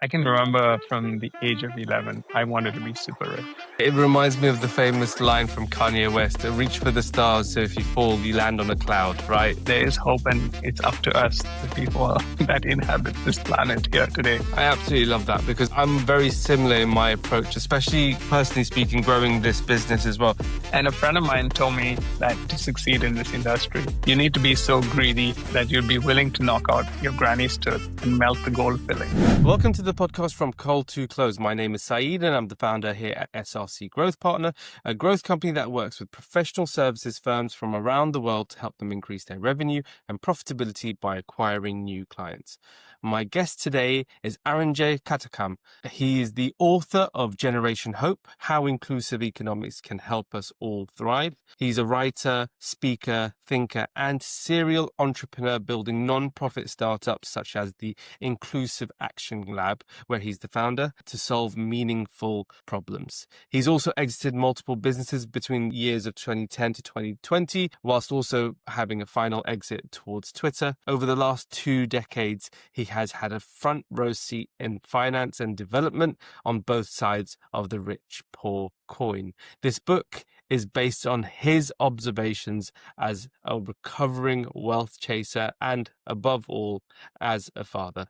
I can remember from the age of 11, I wanted to be super rich. It reminds me of the famous line from Kanye West, reach for the stars so if you fall, you land on a cloud, right? There is hope, and it's up to us, the people that inhabit this planet here today. I absolutely love that because I'm very similar in my approach, especially personally speaking, growing this business as well. And a friend of mine told me that to succeed in this industry, you need to be so greedy that you'd be willing to knock out your granny's tooth and melt the gold filling. Welcome to the podcast From Cold to Close. My name is Saeed and I'm the founder here at SRC Growth Partner, a growth company that works with professional services firms from around the world to help them increase their revenue and profitability by acquiring new clients. My guest today is Arunjay Katakam. He is the author of Generation Hope, How Inclusive Economics Can Help Us All Thrive. He's a writer, speaker, thinker, and serial entrepreneur building non-profit startups such as the Inclusive Action Lab, where he's the founder, to solve meaningful problems. He's also exited multiple businesses between years of 2010 to 2020, whilst also having a final exit towards Twitter. Over the last 2 decades, he has had a front row seat in finance and development on both sides of the rich-poor coin. This book is based on his observations as a recovering wealth chaser and, above all, as a father.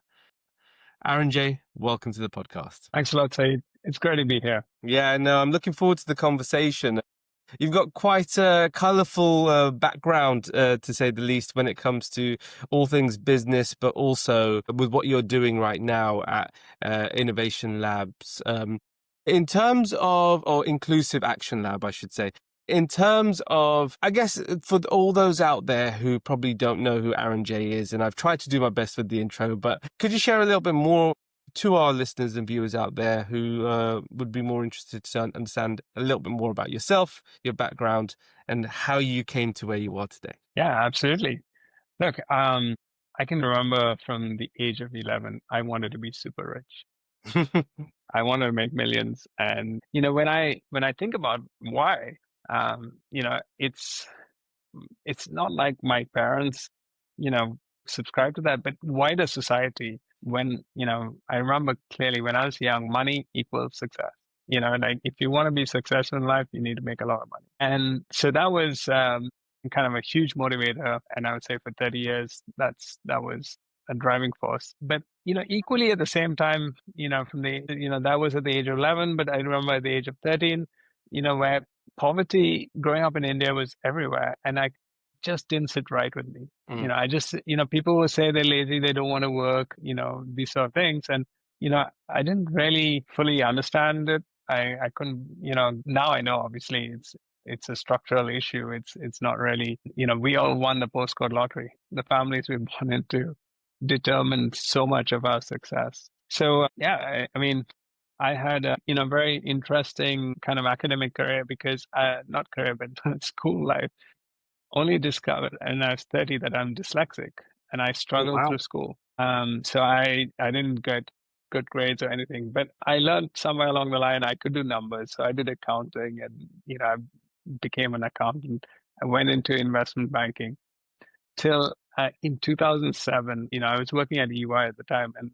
Arunjay, welcome to the podcast. Thanks a lot, Saeed. It's great to be here. Yeah, no, I'm looking forward to the conversation. You've got quite a colourful background, to say the least, when it comes to all things business, but also with what you're doing right now at Innovation Labs. In terms of, or Inclusive Action Lab, I should say, in terms of, I guess, for all those out there who probably don't know who Arunjay is, and I've tried to do my best with the intro, but could you share a little bit more to our listeners and viewers out there who would be more interested to understand a little bit more about yourself, your background, and how you came to where you are today? Yeah, absolutely. Look, I can remember from the age of 11, I wanted to be super rich. I wanted to make millions. And, when I think about why, it's not like my parents, subscribe to that, but wider society. When, I remember clearly when I was young, money equals success. Like if you want to be successful in life, you need to make a lot of money. And so that was kind of a huge motivator. And I would say for 30 years, that was a driving force. But, equally at the same time, from the, that was at the age of 11, but I remember at the age of 13, where poverty growing up in India was everywhere. And I just didn't sit right with me. I just, people will say they're lazy, they don't want to work, these sort of things. And, I didn't really fully understand it. I couldn't, now I know obviously it's a structural issue. It's not really, we all won the postcode lottery. The families we're born into determined so much of our success. So yeah, I mean, I had a very interesting kind of academic career because not career, but school life. Only discovered, and I was 30, that I'm dyslexic, and I struggled through school. So I didn't get good grades or anything, but I learned somewhere along the line I could do numbers. So I did accounting, and I became an accountant. I went into investment banking till in 2007. I was working at EY at the time and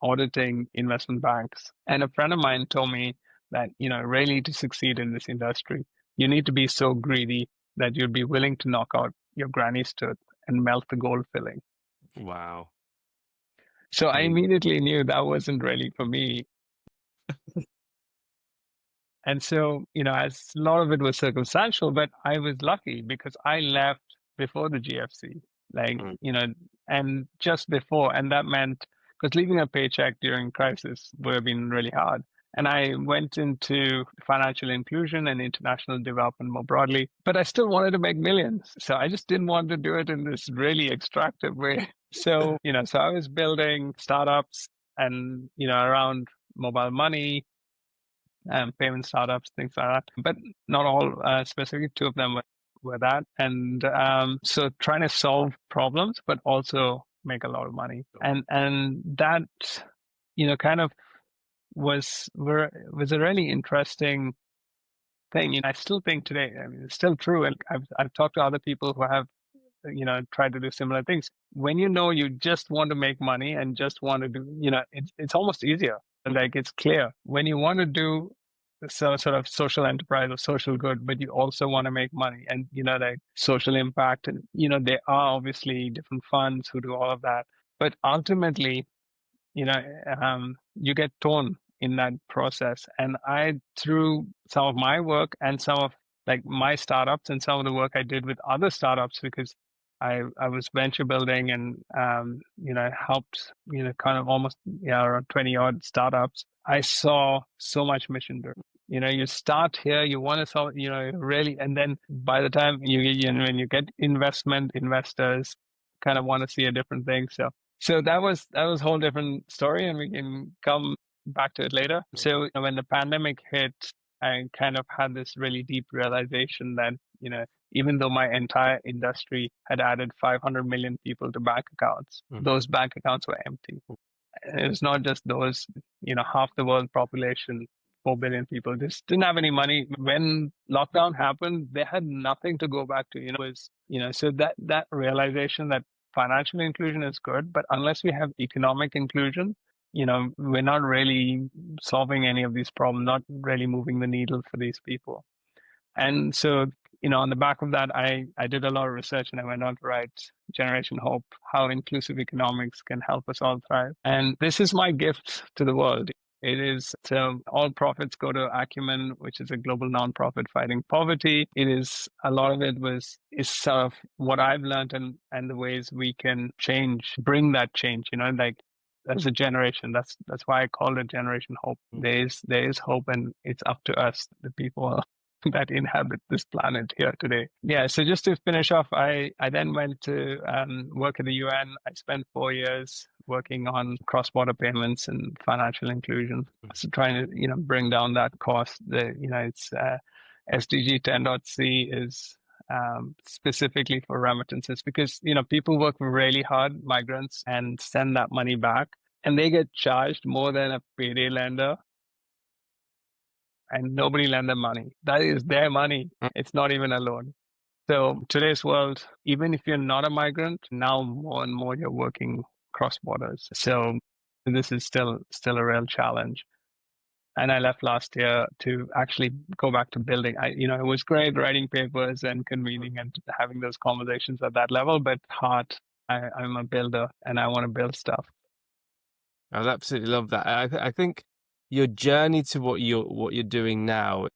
auditing investment banks. And a friend of mine told me that really to succeed in this industry, you need to be so greedy that you'd be willing to knock out your granny's tooth and melt the gold filling. Wow. So I immediately knew that wasn't really for me. And so, as a lot of it was circumstantial, but I was lucky because I left before the GFC, and just before. And that meant, because leaving a paycheck during crisis would have been really hard. And I went into financial inclusion and international development more broadly, but I still wanted to make millions. So I just didn't want to do it in this really extractive way. So, so I was building startups and, around mobile money, payment startups, things like that, but not all specific. 2 of them were that. And so trying to solve problems, but also make a lot of money. And that, kind of was a really interesting thing. I still think today, I mean, it's still true. And I've talked to other people who have try to do similar things. When you just want to make money and just want to do, it's almost easier. Like it's clear when you want to do so sort of social enterprise or social good, but you also want to make money and like social impact, and there are obviously different funds who do all of that, but ultimately you know, you get torn in that process. And through some of my work and some of like my startups and some of the work I did with other startups, because I was venture building and, helped, kind of almost, around 20 odd startups. I saw so much mission driven. You start here, you want to solve, really, and then by the time when you get investors kind of want to see a different thing. So that was a whole different story, and we can come back to it later. So when the pandemic hit, I kind of had this really deep realization that, even though my entire industry had added 500 million people to bank accounts, those bank accounts were empty. And it was not just those, half the world population, 4 billion people just didn't have any money. When lockdown happened, they had nothing to go back to, so that realization that financial inclusion is good, but unless we have economic inclusion, we're not really solving any of these problems, not really moving the needle for these people. And so, on the back of that, I did a lot of research and I went on to write Generation Hope, how inclusive economics can help us all thrive. And this is my gift to the world. It is, so all profits go to Acumen, which is a global nonprofit fighting poverty. It is, a lot of it is sort of what I've learned and the ways we can bring that change, like as a generation. That's why I call it Generation Hope. There is hope, and it's up to us, the people that inhabit this planet here today. Yeah, so just to finish off, I then went to work at the UN. I spent 4 years working on cross-border payments and financial inclusion. So trying to, bring down that cost. It's SDG 10.c is specifically for remittances, because, people work really hard, migrants, and send that money back, and they get charged more than a payday lender, and nobody lend them money. That is their money. It's not even a loan. So today's world, even if you're not a migrant, now more and more you're working cross borders. So this is still a real challenge. And I left last year to actually go back to building. It was great writing papers and convening and having those conversations at that level, but heart, I'm a builder and I want to build stuff. I absolutely love that. I think your journey to what you're doing now,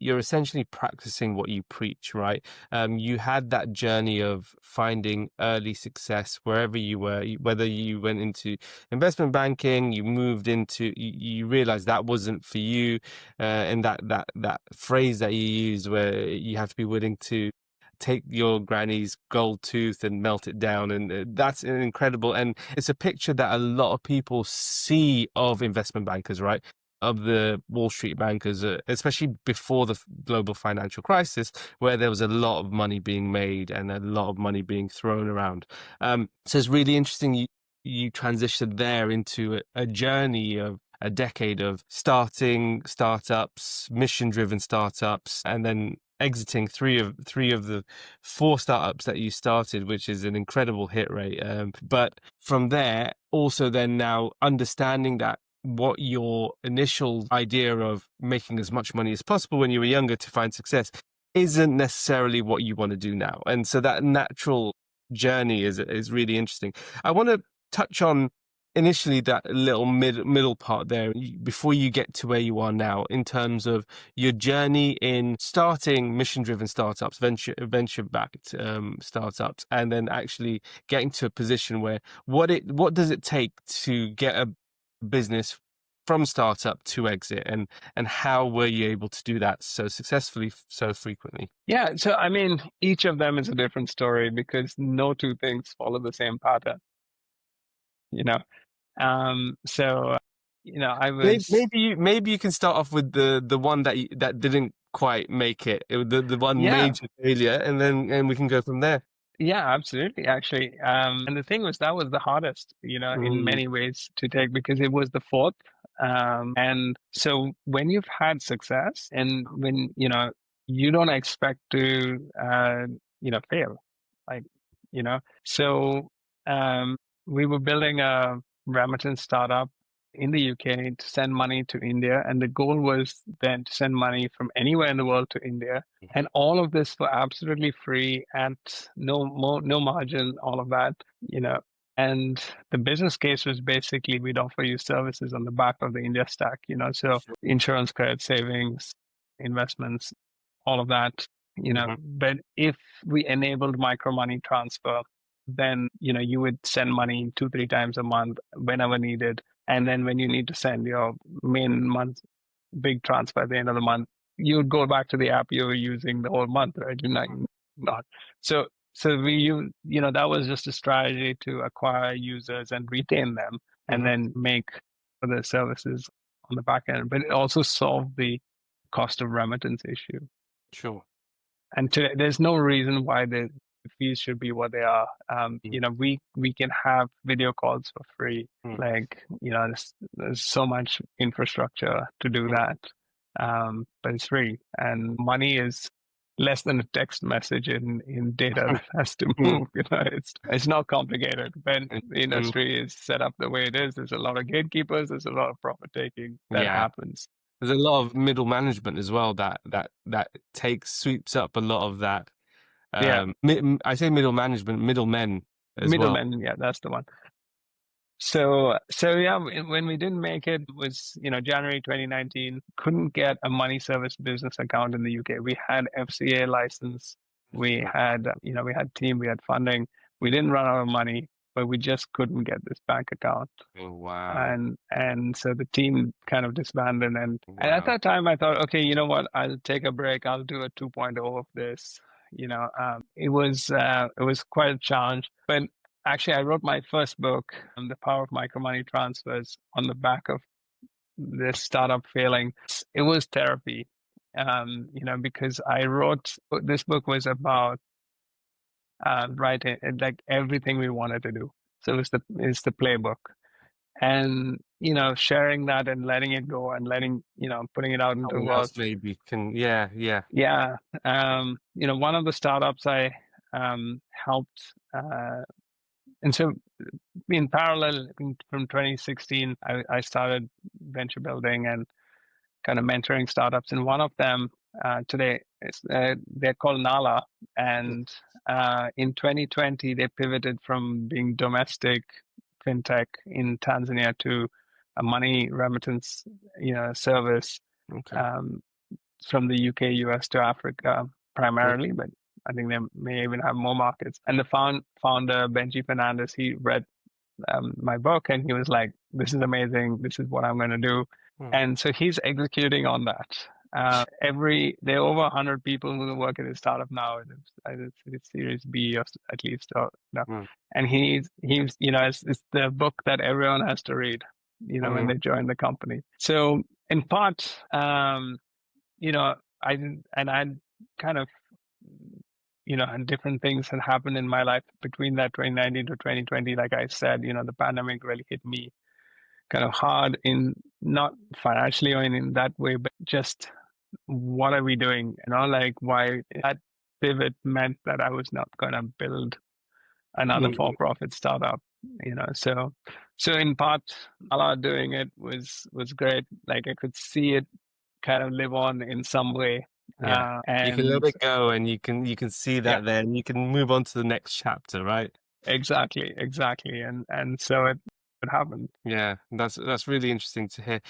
you're essentially practicing what you preach, right? You had that journey of finding early success wherever you were, whether you went into investment banking, you moved into, you realized that wasn't for you, and that phrase that you use where you have to be willing to take your granny's gold tooth and melt it down, and that's incredible. And it's a picture that a lot of people see of investment bankers, right, of the Wall Street bankers, especially before the global financial crisis, where there was a lot of money being made and a lot of money being thrown around. So it's really interesting you transitioned there into a journey of a decade of starting startups, mission-driven startups, and then exiting three of the four startups that you started, which is an incredible hit rate. But from there, also then now understanding that what your initial idea of making as much money as possible when you were younger to find success isn't necessarily what you want to do now. And so that natural journey is really interesting. I want to touch on initially that little middle part there before you get to where you are now, in terms of your journey in starting mission-driven startups, venture-backed startups, and then actually getting to a position where what does it take to get a business from startup to exit, and how were you able to do that so successfully so frequently? Yeah, so I mean, each of them is a different story because no two things follow the same pattern, you know. So, I was, Maybe you can start off with the one that didn't quite make it, the one yeah, major failure, and we can go from there. yeah, absolutely, actually. And the thing was, that was the hardest, in Mm, many ways to take because it was the fourth. And so when you've had success and when, you don't expect to, fail, like, So um, we were building a remittance startup in the UK to send money to India. And the goal was then to send money from anywhere in the world to India. Mhm. And all of this for absolutely free at no margin, all of that, you know. And the business case was basically we'd offer you services on the back of the India stack, so Sure. insurance, credit, savings, investments, all of that, Mhm. But if we enabled micro money transfer, then, you would send money 2, 3 times a month whenever needed. And then when you need to send your main month big transfer at the end of the month, you would go back to the app you were using the whole month, right? Not. So, that was just a strategy to acquire users and retain them and Mhm. then make other services on the back end. But it also solved the cost of remittance issue. Sure. And today, there's no reason why the fees should be what they are. Mm. We can have video calls for free. Mm. Like, there's so much infrastructure to do Mm. that. But it's free, and money is less than a text message in data that has to Mm. move. It's not complicated, but the Mm. industry is set up the way it is. There's a lot of gatekeepers. There's a lot of profit taking that Yeah. happens. There's a lot of middle management as well that sweeps up a lot of that. Yeah, I say middle management, middlemen as well. middlemen. Yeah, that's the one. So yeah, when we didn't make it, was January 2019. Couldn't get a money service business account in the UK. We had FCA license, we Mm. had we had team, we had funding. We didn't run out of money, but we just couldn't get this bank account. Oh, wow. And so the team kind of disbanded, and at Wow. that time I thought, okay, you know what, I'll take a break, I'll do a 2.0 of this. It was quite a challenge, but actually I wrote my first book, The Power of Micro Money Transfers, on the back of this startup failing. It was therapy, because I wrote this book was about writing like everything we wanted to do. So it's the playbook, and sharing that and letting it go and putting it out into the Someone world. else maybe can, yeah, yeah. Yeah. One of the startups I helped, and so in parallel, from 2016, I started venture building and kind of mentoring startups, and one of them today is they're called Nala, and in 2020 they pivoted from being domestic fintech in Tanzania to a money remittance service, Okay. um, from the UK, US to Africa Mm. primarily, but I think they may even have more markets. And the founder Benji Fernandez, he read my book, and he was like, "This is amazing. This is what I'm going to do." Mm. And so he's executing on that. There are over 100 people who work at his startup now. It's Series B, or at least, or no. Mm. And he's it's the book that everyone has to read, when Mm. they join the company. So in part, you know, I didn't, and I kind of, and different things had happened in my life between that 2019 to 2020. Like I said, the pandemic really hit me kind of hard, in not financially or in that way, but just what are we doing? Like why that pivot meant that I was not going to build another Mm. for-profit startup. So in part, Allah doing it was great. Like I could see it kind of live on in some way. Yeah. You can let And it go and you can see yeah, that there and you can move on to the next chapter, right? exactly. And so it happened. Yeah, that's really interesting to hear.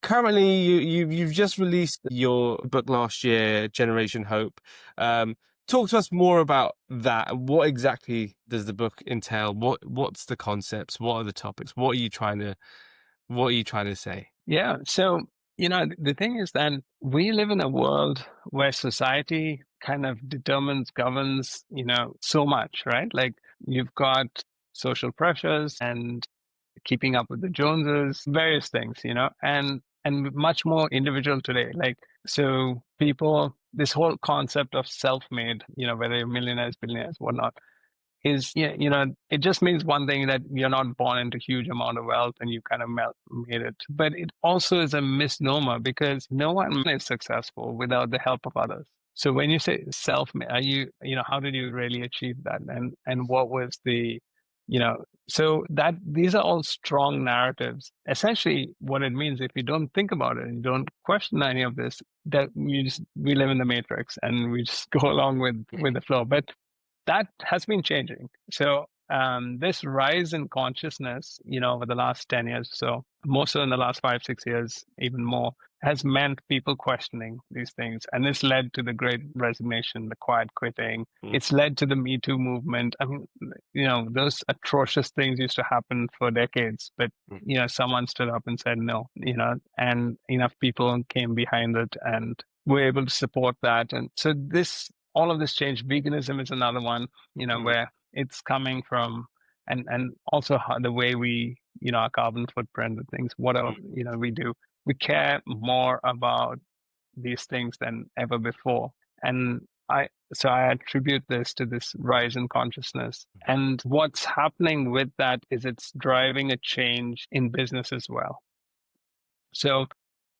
Currently, you've just released your book last year, Generation Hope. Talk to us more about that. What exactly does the book entail? What's the concepts? What are the topics? What are you trying to say? Yeah. So, the thing is that we live in a world where society kind of governs, so much, right? Like you've got social pressures and keeping up with the Joneses, various things, and much more individual today. Like, so people, this whole concept of self-made, whether you're millionaires, billionaires, whatnot, is, it just means one thing, that you're not born into huge amount of wealth and you kind of made it. But it also is a misnomer, because no one is successful without the help of others. So when you say self, are how did you really achieve that? And what was so that these are all strong narratives. Essentially, what it means, if you don't think about it and you don't question any of this, that we live in the matrix and we just go along with the flow. But that has been changing. So this rise in consciousness, over the last 10 years or so, more so in the last 5, 6 years, even more, has meant people questioning these things. And this led to the great resignation, the quiet quitting. Mm, It's led to the Me Too movement. I mean, those atrocious things used to happen for decades, but mm, someone stood up and said no, and enough people came behind it and were able to support that. And so all of this change, veganism is another one, mm, where it's coming from, and also how the way we, our carbon footprint and things, whatever, mm, we do, we care more about these things than ever before. And I attribute this to this rise in consciousness. And what's happening with that is it's driving a change in business as well. So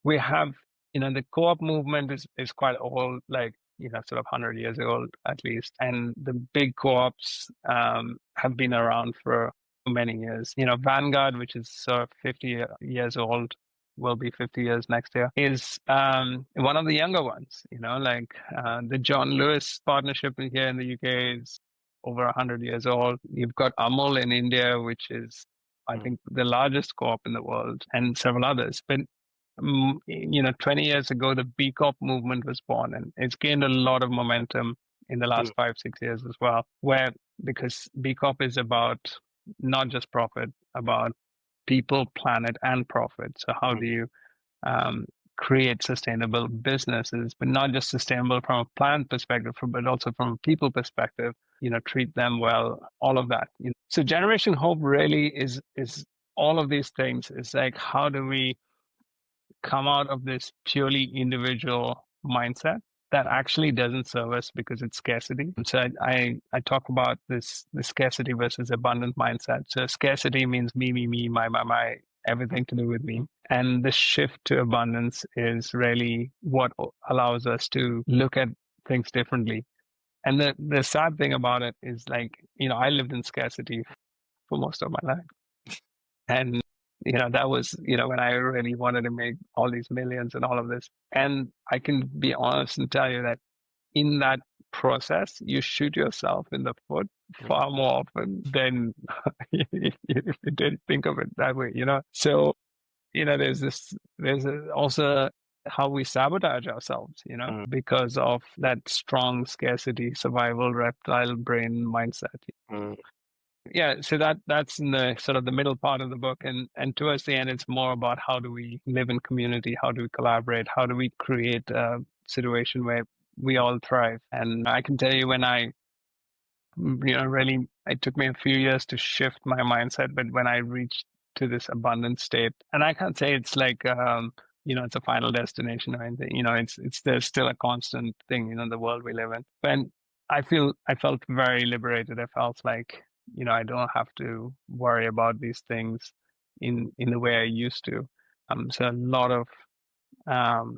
we have, the co-op movement is quite old, like, sort of 100 years old at least. And the big co-ops have been around for many years. Vanguard, which is sort of 50 years old, will be 50 years next year, is one of the younger ones. Like the John Lewis partnership here in the UK is over 100 years old. You've got Amul in India, which is, I mm, think, the largest co-op in the world, and several others. But 20 years ago, the B Corp movement was born, and it's gained a lot of momentum in the mm, last 5, 6 years as well, because B Corp is about not just profit, about people, planet, and profit. So how mm, do you um, create sustainable businesses, but not just sustainable from a planet perspective, but also from a people perspective, treat them well, all of that. So Generation Hope really is all of these things. It's like, how do we come out of this purely individual mindset that actually doesn't serve us because it's scarcity. So I talk about the scarcity versus abundant mindset. So scarcity means me, my, everything to do with me. And the shift to abundance is really what allows us to look at things differently. And the sad thing about it is, like, I lived in scarcity for most of my life. And, that was, when I really wanted to make all these millions and all of this. And I can be honest and tell you that in that process, you shoot yourself in the foot mm, far more often than if you didn't think of it that way, So, also how we sabotage ourselves, mm, because of that strong scarcity, survival, reptile brain mindset. mm, Yeah, so that's in the sort of the middle part of the book, and towards the end it's more about how do we live in community, how do we collaborate, how do we create a situation where we all thrive. And I can tell you, when really, it took me a few years to shift my mindset, but when I reached to this abundant state, and I can't say it's like it's a final destination or anything. It's there's still a constant thing, the world we live in. But I felt very liberated. I felt like, I don't have to worry about these things in the way I used to. So um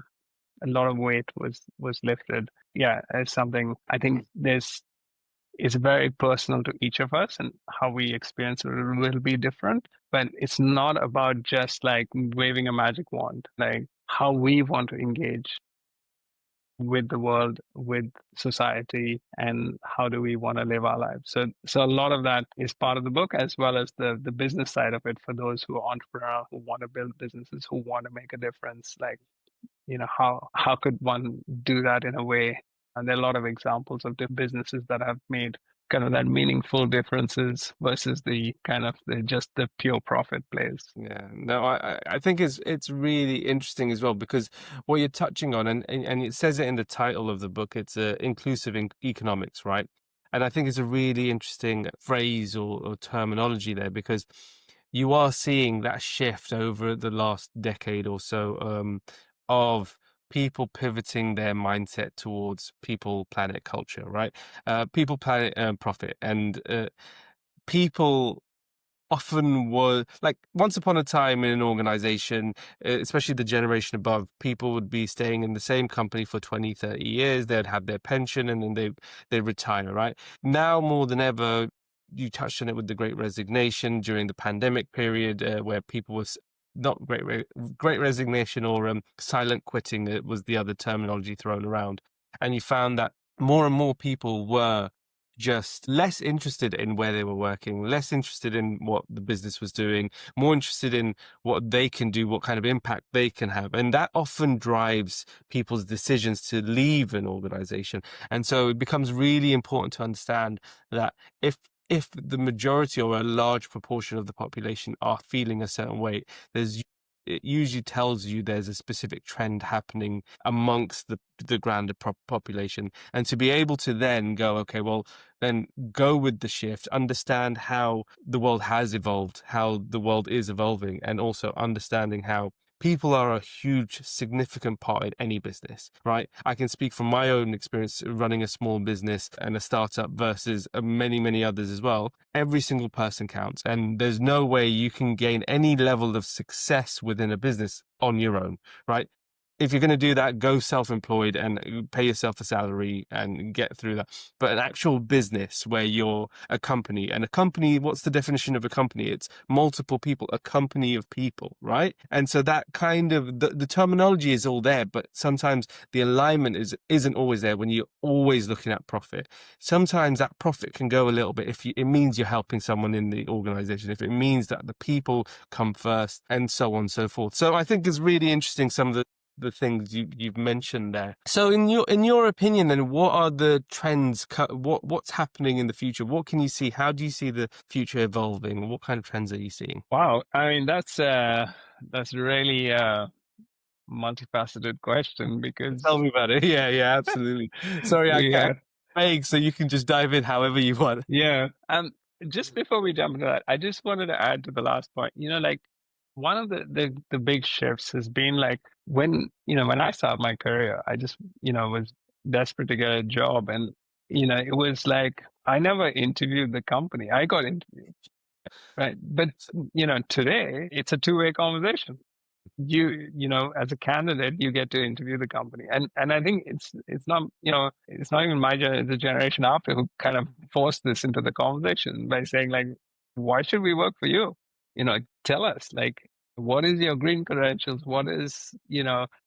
a lot of weight was lifted. Yeah, it's something I mm. think is very personal to each of us, and how we experience it will be different. But it's not about just like waving a magic wand, like how we want to engage with the world, with society, and how do we want to live our lives. So a lot of that is part of the book, as well as the business side of it, for those who are entrepreneur, who want to build businesses, who want to make a difference. Like, how could one do that in a way? And there are a lot of examples of the businesses that have made kind of that meaningful differences versus the kind of just the pure profit plays. Yeah, no, I think it's really interesting as well, because what you're touching on, and it says it in the title of the book, it's inclusive in economics, right? And I think it's a really interesting phrase or terminology there, because you are seeing that shift over the last decade or so, of people pivoting their mindset towards people, planet, culture, right? People, planet, profit, and people often was like once upon a time in an organization, especially the generation above, people would be staying in the same company for 20, 30 years. They'd have their pension and then they'd retire, right? Now more than ever, you touched on it with the great resignation during the pandemic period, where people was not great resignation or silent quitting, it was the other terminology thrown around. And you found that more and more people were just less interested in where they were working, less interested in what the business was doing, more interested in what they can do, what kind of impact they can have. And that often drives people's decisions to leave an organization. And so it becomes really important to understand that if if the majority or a large proportion of the population are feeling a certain way, there's it usually tells you there's a specific trend happening amongst the grander population. And to be able to then go, okay, well, then go with the shift, understand how the world has evolved, how the world is evolving, and also understanding how people are a huge, significant part in any business, right? I can speak from my own experience running a small business and a startup versus many, many others as well. Every single person counts, and there's no way you can gain any level of success within a business on your own, right? If you're going to do that, go self-employed and pay yourself a salary and get through that. But an actual business where you're a company, and a company, what's the definition of a company? It's multiple people, a company of people, right? And so that kind of the terminology is all there, but sometimes the alignment isn't always there when you're always looking at profit. Sometimes that profit can go a little bit if it means you're helping someone in the organization, if it means that the people come first, and so on and so forth. So I think it's really interesting some of the things you've mentioned there. So in your opinion, then, what are the trends? What's happening in the future? What can you see? How do you see the future evolving? What kind of trends are you seeing? Wow, I mean that's really a multifaceted question Tell because me about it. Yeah, yeah, absolutely. Sorry, I we can't have vague, so you can just dive in however you want. yeah. Just before we jump into that, I just wanted to add to the last point. Like one of the big shifts has been like when I started my career, I just was desperate to get a job, and it was like I never interviewed the company. I got interviewed, right? But today it's a two-way conversation. As a candidate you get to interview the company, and I think it's not it's not even the generation after who kind of forced this into the conversation by saying like, why should we work for you? Tell us, like, what is your green credentials, what is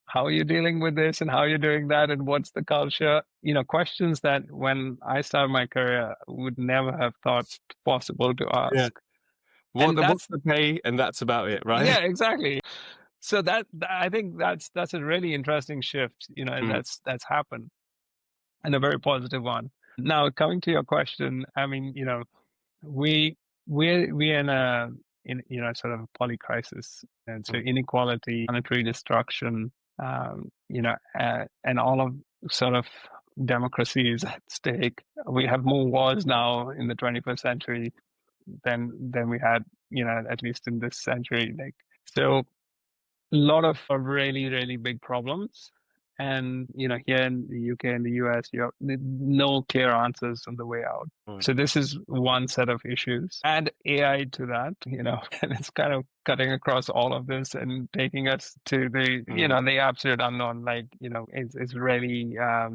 how are you dealing with this and how you're doing that, and what's the culture, questions that when I started my career would never have thought possible to Yeah. ask. And What's that's the pay? And that's about it, right? yeah, exactly. So I think that's a really interesting shift, and Mm, that's happened, and a very positive one. Now, coming to your question, I mean, we we're in sort of a poly crisis, and so mm, inequality, planetary destruction, and all of sort of democracy is at stake. We have more wars now in the 21st century than we had, at least in this century. Like, so lot of really, really big problems. And, here in the UK and the US, you have no clear answers on the way out. mm, So this is one set of issues. Add AI to that, and it's kind of cutting across all of this and taking us to mm, the absolute unknown. Like, it's really a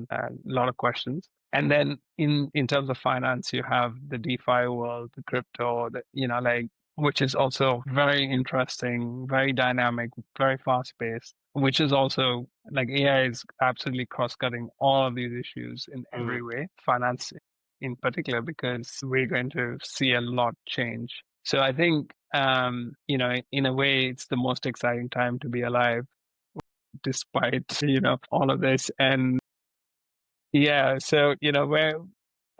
lot of questions. And then in terms of finance, you have the DeFi world, the crypto, like, which is also very interesting, very dynamic, very fast paced, which is also like AI is absolutely cross cutting all of these issues in mm. every way, finance in particular, because we're going to see a lot change. So I think, in a way, it's the most exciting time to be alive, despite, all of this. And yeah, so, where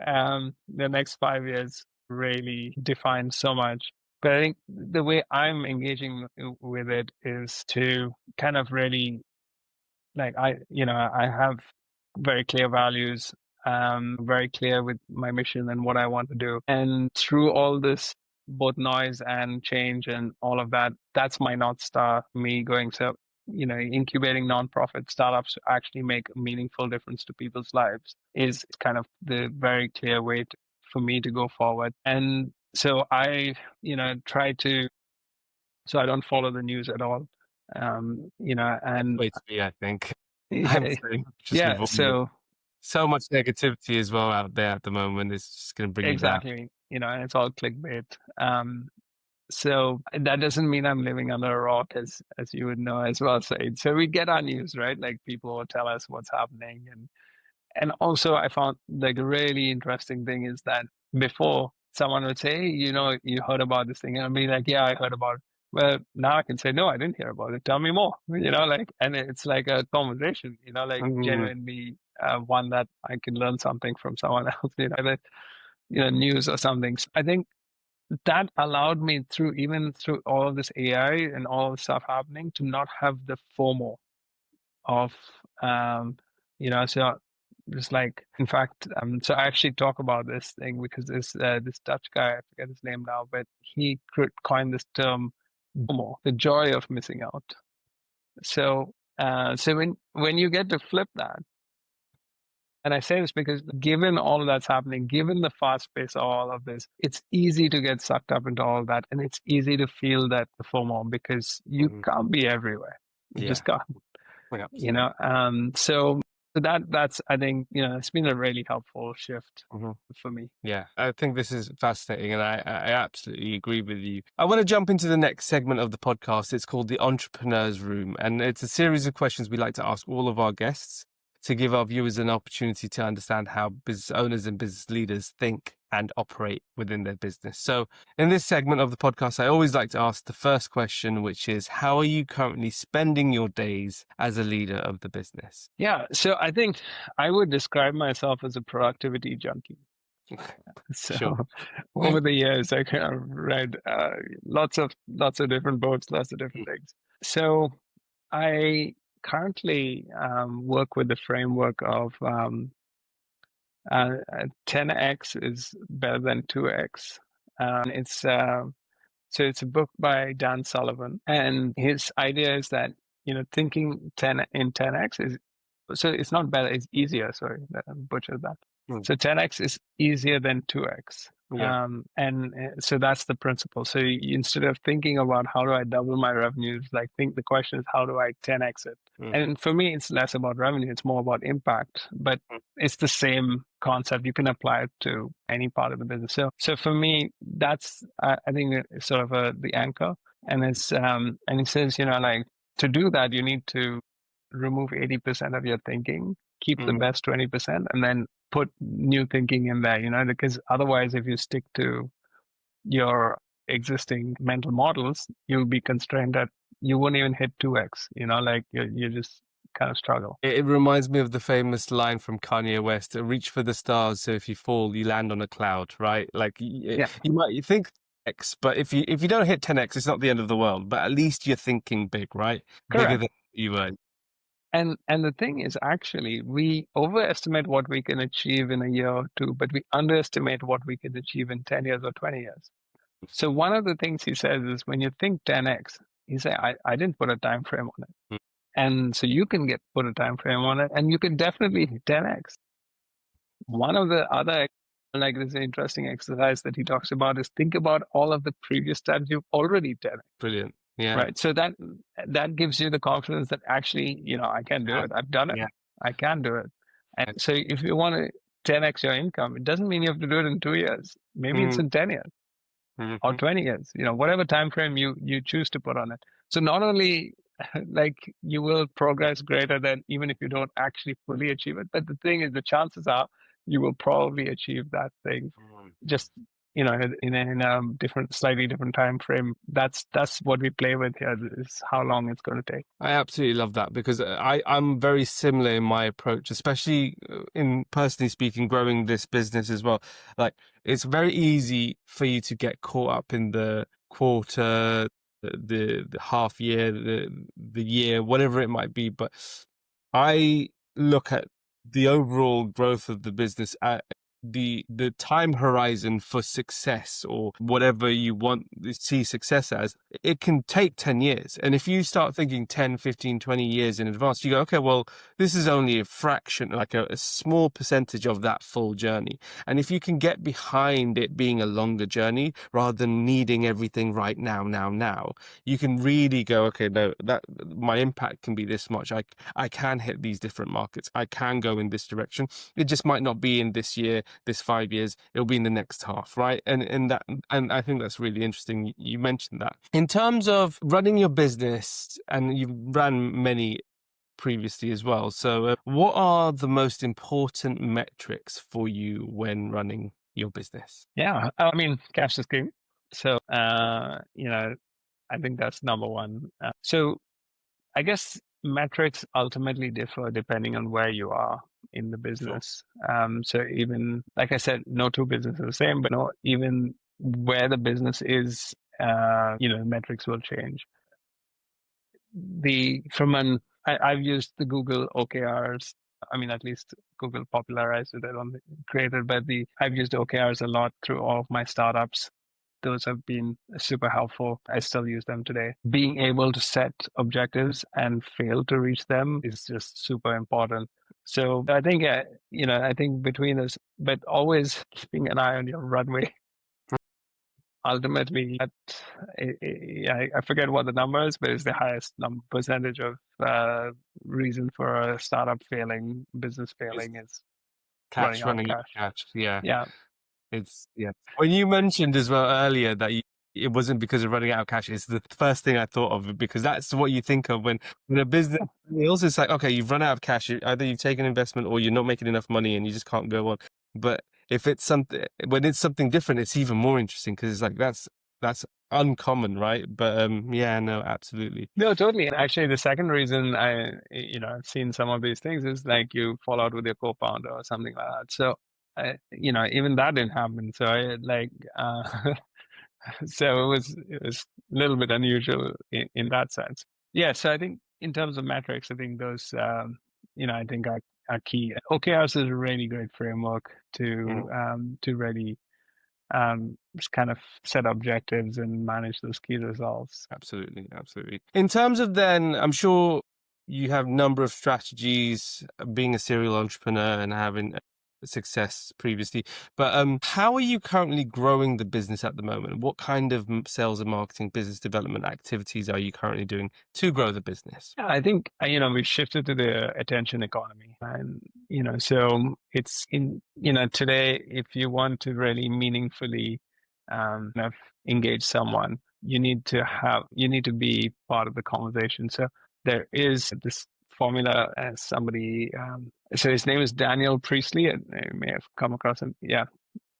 the next 5 years really defines so much. But I think the way I'm engaging with it is to kind of really like I have very clear values, very clear with my mission and what I want to do. And through all this, both noise and change and all of that, that's my North Star, me going so incubating nonprofit startups to actually make a meaningful difference to people's lives is kind of the very clear way for me to go forward. And So I, try to, so I don't follow the news at all. Best And way to be, I think. I'm yeah, saying just yeah, avoid it. so So much negativity as well out there at the moment. It's just going to bring you down. exactly, and it's all clickbait. So that doesn't mean I'm living under a rock, as you would know as well, Said. So we get our news, right? Like people will tell us what's happening, and also I found like a really interesting thing is that before someone would say, hey, you heard about this thing, and I'd be like, yeah, I heard about it. Well, now I can say, no, I didn't hear about it. Tell me more, like, and it's like a conversation, like Mm, genuinely one that I can learn something from someone else, that, news or something. So I think that allowed me even through all of this AI and all the stuff happening to not have the FOMO of so just like in fact so I actually talk about this thing because this Dutch guy, I forget his name now, but he coined this term FOMO, the joy of missing out. So when you get to flip that, and I say this because given all of that's happening, given the fast pace of all of this, it's easy to get sucked up into all of that, and it's easy to feel that the FOMO because you mm, can't be everywhere. You yeah, just can't. absolutely. So that's I think it's been a really helpful shift Hmm. for me. Yeah, I think this is fascinating, and I absolutely agree with you. I want to jump into the next segment of the podcast. It's called the Entrepreneur's Room, and it's a series of questions we like to ask all of our guests to give our viewers an opportunity to understand how business owners and business leaders think and operate within their business. So, in this segment of the podcast, I always like to ask the first question, which is, how are you currently spending your days as a leader of the business? Yeah, so I think I would describe myself as a productivity junkie. So Sure. over the years, I kind of read lots of different books, lots of different things. So I currently work with the framework of 10x is better than 2x. It's So it's a book by Dan Sullivan, and his idea is that thinking 10x is, so it's not better, it's easier. Sorry, I butchered that. Mm, So 10x is easier than 2x. yeah. And so that's the principle. So instead of thinking about how do I double my revenues, like think the question is how do I 10x it? Mm, And for me, it's less about revenue; it's more about impact. But mm, it's the same concept. You can apply it to any part of the business. So for me, that's I think it's sort of the anchor. And it says, like to do that, you need to remove 80% of your thinking, keep the mm. best 20%, and then put new thinking in there, because otherwise, if you stick to your existing mental models, you'll be constrained that you won't even hit 2x, like you just kind of struggle. It reminds me of the famous line from Kanye West: "Reach for the stars, so if you fall, you land on a cloud." Right? Like Yeah, you think X, but if you don't hit 10x, it's not the end of the world. But at least you're thinking big, right? Bigger correct. than you were. And the thing is, actually, we overestimate what we can achieve in a year or two, but we underestimate what we can achieve in 10 years or 20 years. So one of the things he says is when you think 10x, he say, I didn't put a time frame on it. Mm, And so you can put a time frame on it and you can definitely hit 10x. One of the other, like this interesting exercise that he talks about is think about all of the previous times you've already 10x. brilliant. Yeah. Right. So that gives you the confidence that actually, I can do Uh, it. I've done it. yeah. I can do it. And so if you want to 10x your income, it doesn't mean you have to do it in 2 years. Maybe it's Mm, in 10 years or mhm. 20 years, whatever time frame you choose to put on it. So not only like you will progress greater than even if you don't actually fully achieve it, but the thing is the chances are you will probably achieve that thing Mm. just in a different, slightly different time frame. That's what we play with here is how long it's going to take. I absolutely love that because I'm very similar in my approach, especially in personally speaking, growing this business as well. Like it's very easy for you to get caught up in the quarter, the half year, the year, whatever it might be. But I look at the overall growth of the business the time horizon for success or whatever you want to see success as, it can take 10 years. And if you start thinking 10, 15, 20 years in advance, you go, okay, well, this is only a fraction, like a small percentage of that full journey. And if you can get behind it being a longer journey rather than needing everything right now, you can really go, okay, no, that my impact can be this much. I can hit these different markets. I can go in this direction. It just might not be in this year, this 5 years. It'll be in the next half, right? And I think that's really interesting. You mentioned that in terms of running your business, and you've ran many previously as well. So, what are the most important metrics for you when running your business? Yeah, I mean, cash is king. So, I think that's number one. So I guess metrics ultimately differ depending on where you are in the Sure. business. So even like I said, no two businesses are the same, but no, even where the business is, metrics will change. I've used the Google OKRs. I mean, at least Google popularized it. I don't think it created, but I've used OKRs a lot through all of my startups. Those have been super helpful. I still use them today. Being able to set objectives and fail to reach them is just super important. So I think between us, but always keeping an eye on your runway. Ultimately, I forget what the number is, but it's the highest percentage of reason for a startup failing, business Is failing is running cash out of running out cash. of cash? Yeah. Yeah. It's yeah. When you mentioned as well earlier that it wasn't because of running out of cash, it's the first thing I thought of, because that's what you think of when a business fails. It's like, okay, you've run out of cash. Either you've taken investment or you're not making enough money and you just can't go on. But if it's something, when it's something different, it's even more interesting because it's like that's uncommon, right? But yeah, no, absolutely. No, totally. And actually, the second reason I've seen some of these things is like you fall out with your co-founder or something like that. So, even that didn't happen. So so it was a little bit unusual in that sense. Yeah. So I think in terms of metrics, I think those, I think are key. OKRs is a really great framework Mm. to really just kind of set objectives and manage those key results. Absolutely, absolutely. In terms of then, I'm sure you have a number of strategies, being a serial entrepreneur and having success previously. But how are you currently growing the business at the moment? What kind of sales and marketing, business development activities are you currently doing to grow the business? Yeah, I think we've shifted to the attention economy, and so it's today if you want to really meaningfully kind of engage someone, you need to be part of the conversation. So there is this formula as somebody. So his name is Daniel Priestley, and you may have come across him. Yeah.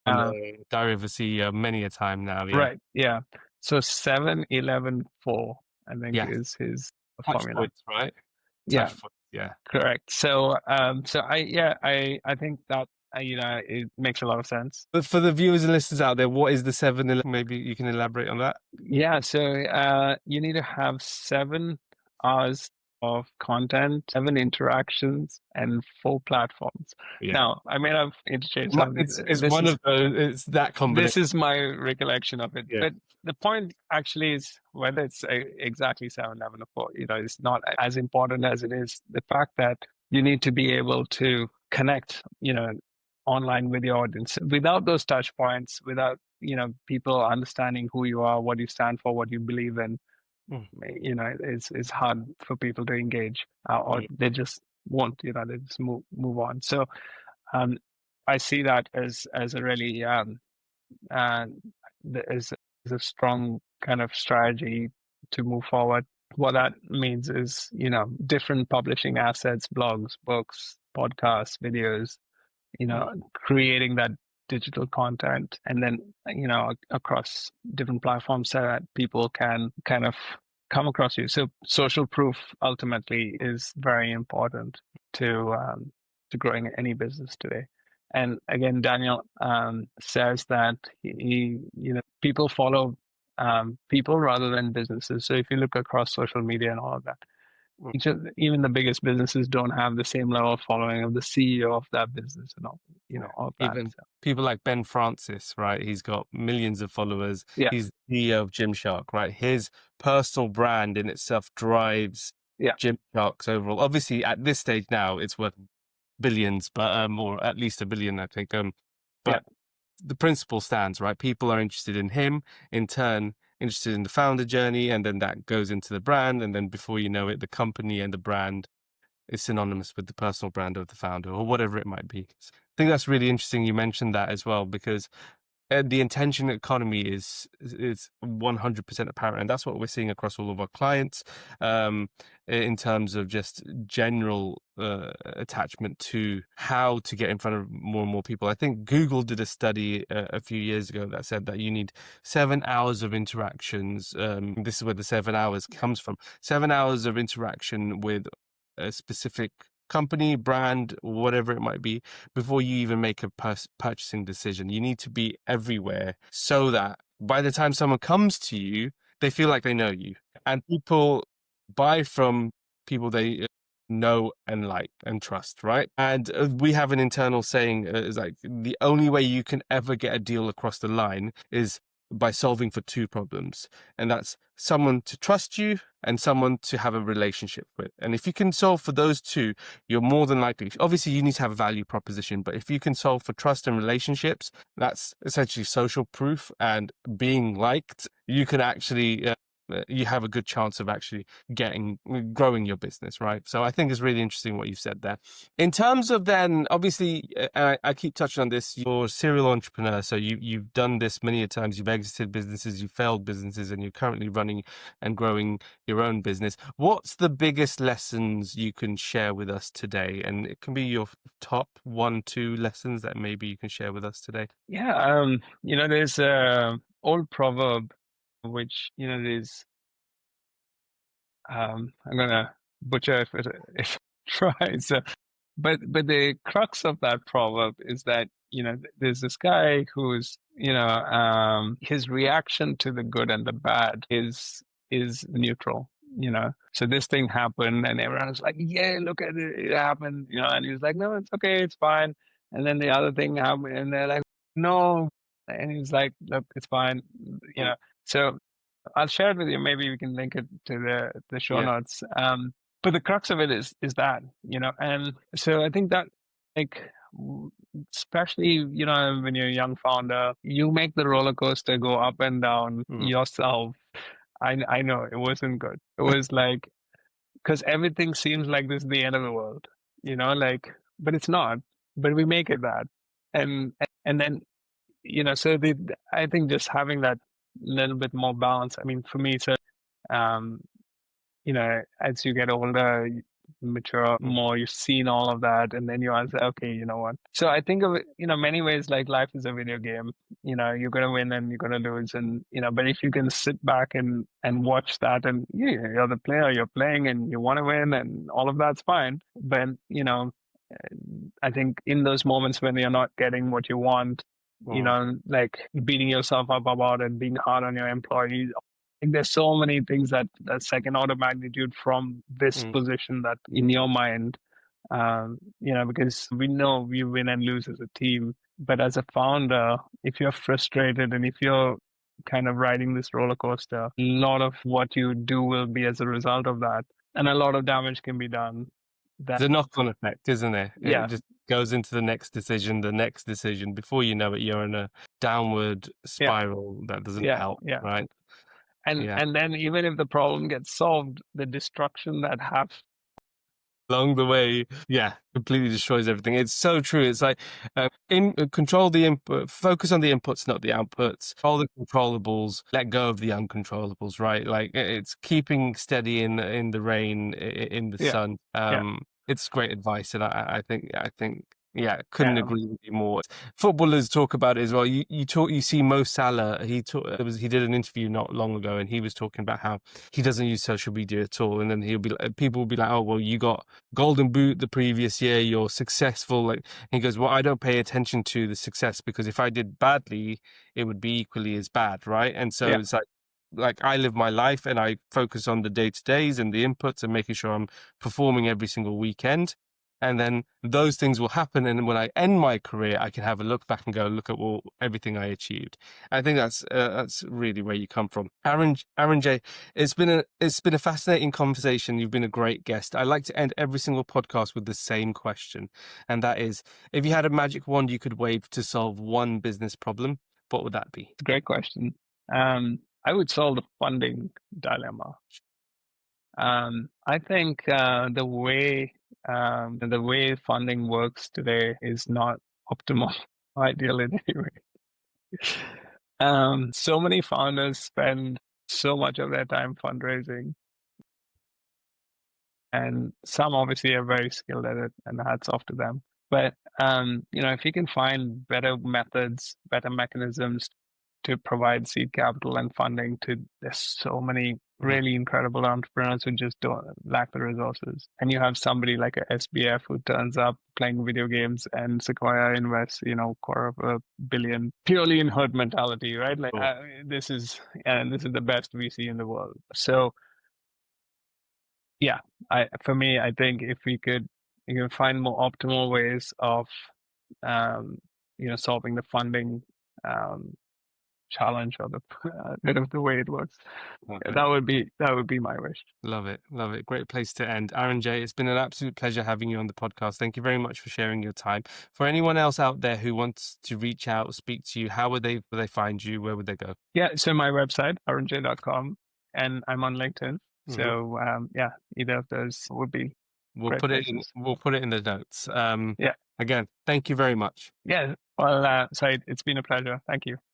On Uh, the Diary of a CEO many a time now. Yeah, right. Yeah. So 7-11-4, I think yeah. is his Touch formula. points, right? Yeah. Touch points. Yeah. Correct. So, I think that it makes a lot of sense. But for the viewers and listeners out there, what is the 7-11? Maybe you can elaborate on that. Yeah. So, you need to have 7 hours of content, 7 interactions, and 4 platforms. Yeah. Now, I may have interchanged some of these. It's one of those. It's that combination. This is my recollection of it. Yeah. But the point actually is whether it's exactly 7-11 or 4, it's not as important as it is the fact that you need to be able to connect, online with the audience. Without those touch points, without, people understanding who you are, what you stand for, what you believe in, Mm, it's hard for people to engage, or yeah. they just won't, they just move on. So, um, I see that as a really and there is a strong kind of strategy to move forward. What that means is, different publishing assets, blogs, books, podcasts, videos, Mm, creating that digital content, and then, across different platforms so that people can kind of come across you. So social proof ultimately is very important to growing any business today. And again, Daniel says that people follow people rather than businesses. So if you look across social media and all of that, Mm. Even the biggest businesses don't have the same level of following of the CEO of that business and all, Yeah. all of that. Even So, people like Ben Francis, right? He's got millions of followers. yeah, He's the CEO of Gymshark, right? His personal brand in itself drives yeah, Gymshark's overall. Obviously, at this stage now, it's worth billions, but or at least a billion, I think. yeah, But the principle stands, right? People are interested in him, in turn, interested in the founder journey, and then that goes into the brand, and then before you know it, the company and the brand is synonymous with the personal brand of the founder or whatever it might be. I think that's really interesting. You mentioned that as well because the intention economy is 100% apparent, and that's what we're seeing across all of our clients in terms of just general attachment to how to get in front of more and more people. I think Google did a study a few years ago that said that you need 7 hours of interactions. This is where the 7 hours comes from. 7 hours of interaction with a specific company, brand, whatever it might be, before you even make a purchasing decision. You need to be everywhere so that by the time someone comes to you, they feel like they know you. And people buy from people they know and like and trust, right? And we have an internal saying is like the only way you can ever get a deal across the line is by solving for two problems. And that's someone to trust you and someone to have a relationship with. And if you can solve for those two, you're more than likely, obviously you need to have a value proposition, but if you can solve for trust and relationships, that's essentially social proof and being liked, you can actually you have a good chance of actually growing your business, right? So I think it's really interesting what you've said there. In terms of then, obviously, I keep touching on this. You're a serial entrepreneur, so you've done this many a times. You've exited businesses, you've failed businesses, and you're currently running and growing your own business. What's the biggest lessons you can share with us today? And it can be your top 1, 2 lessons that maybe you can share with us today. yeah. There's a old proverb which there's I'm gonna butcher if I try. So, but the crux of that proverb is that there's this guy who's his reaction to the good and the bad is neutral. So this thing happened, and everyone's like, "Yeah, look at it, it happened," and he's like, "No, it's okay, it's fine." And then the other thing happened, and they're like, "No," and he's like, "Look, it's fine," you know. So I'll share it with you. Maybe we can link it to the show Yeah. notes. But the crux of it is that, and so I think that, like, especially when you're a young founder, you make the roller coaster go up and down Mm. yourself. I know it wasn't good. It was like, because everything seems like this is the end of the world, like, but it's not. But we make it that, and then so I think just having that little bit more balance. I mean, for me, so um, as you get older, mature Mm. more, you've seen all of that, and then you answer, okay, you know what? So I think of it, many ways like life is a video game. You're gonna win and you're gonna lose, and but if you can sit back and watch that, and you're the player, you're playing, and you want to win, and all of that's fine. But I think in those moments when you're not getting what you want, Mm. like beating yourself up about it, being hard on your employees, think there's so many things that second order magnitude from this Mm. position that in your mind, because we know we win and lose as a team, but as a founder, if you're frustrated and if you're kind of riding this roller coaster, a lot of what you do will be as a result of that, and a lot of damage can be done. That There's a knock-on effect, isn't there? It yeah, just goes into the next decision, the next decision. Before you know it, you're in a downward yeah, spiral that doesn't yeah, help, yeah. right? And Yeah. and then even if the problem gets solved, the destruction that happens. Along the way, yeah, completely destroys everything. It's so true. It's like control the input, focus on the inputs, not the outputs. All the controllables, let go of the uncontrollables. Right? Like it's keeping steady in the rain, in the Yeah, sun. yeah, It's great advice, and I think. Yeah, couldn't yeah, agree with you more. Footballers talk about it as well. You see Mo Salah. He did an interview not long ago, and he was talking about how he doesn't use social media at all. And then people will be like, "Oh, well, you got Golden Boot the previous year. You're successful." Like he goes, "Well, I don't pay attention to the success because if I did badly, it would be equally as bad, right?" And so yeah, it's like like I live my life and I focus on the day-to-days and the inputs and making sure I'm performing every single weekend. And then those things will happen. And when I end my career, I can have a look back and go, look at everything I achieved. I think that's really where you come from. Aaron J, it's been a fascinating conversation. You've been a great guest. I like to end every single podcast with the same question. And that is, if you had a magic wand you could wave to solve one business problem, what would that be? It's a great question. I would solve the funding dilemma. I think the way funding works today is not optimal, ideal in any way. So many founders spend so much of their time fundraising, and some obviously are very skilled at it, and hats off to them. But if you can find better methods, better mechanisms to provide seed capital and funding to, there's so many Mhm. really incredible entrepreneurs who just don't lack the resources. And you have somebody like a SBF who turns up playing video games, and Sequoia invests, $250 million purely in herd mentality, right? Like Cool. this is the best VC in the world. So yeah, for me, I think if we could, you can find more optimal ways of um, solving the funding um, challenge, or the bit of the way it works. Okay. That would be my wish. Love it. Love it. Great place to end. Aaron J, it's been an absolute pleasure having you on the podcast. Thank you very much for sharing your time. For anyone else out there who wants to reach out, speak to you, how would they find you? Where would they go? Yeah, so my website, arunjay.com, and I'm on LinkedIn. Hmm. So yeah, either of those would be great places. We'll put it in the notes. Yeah, Again, thank you very much. yeah. Well, Said, it's been a pleasure. Thank you.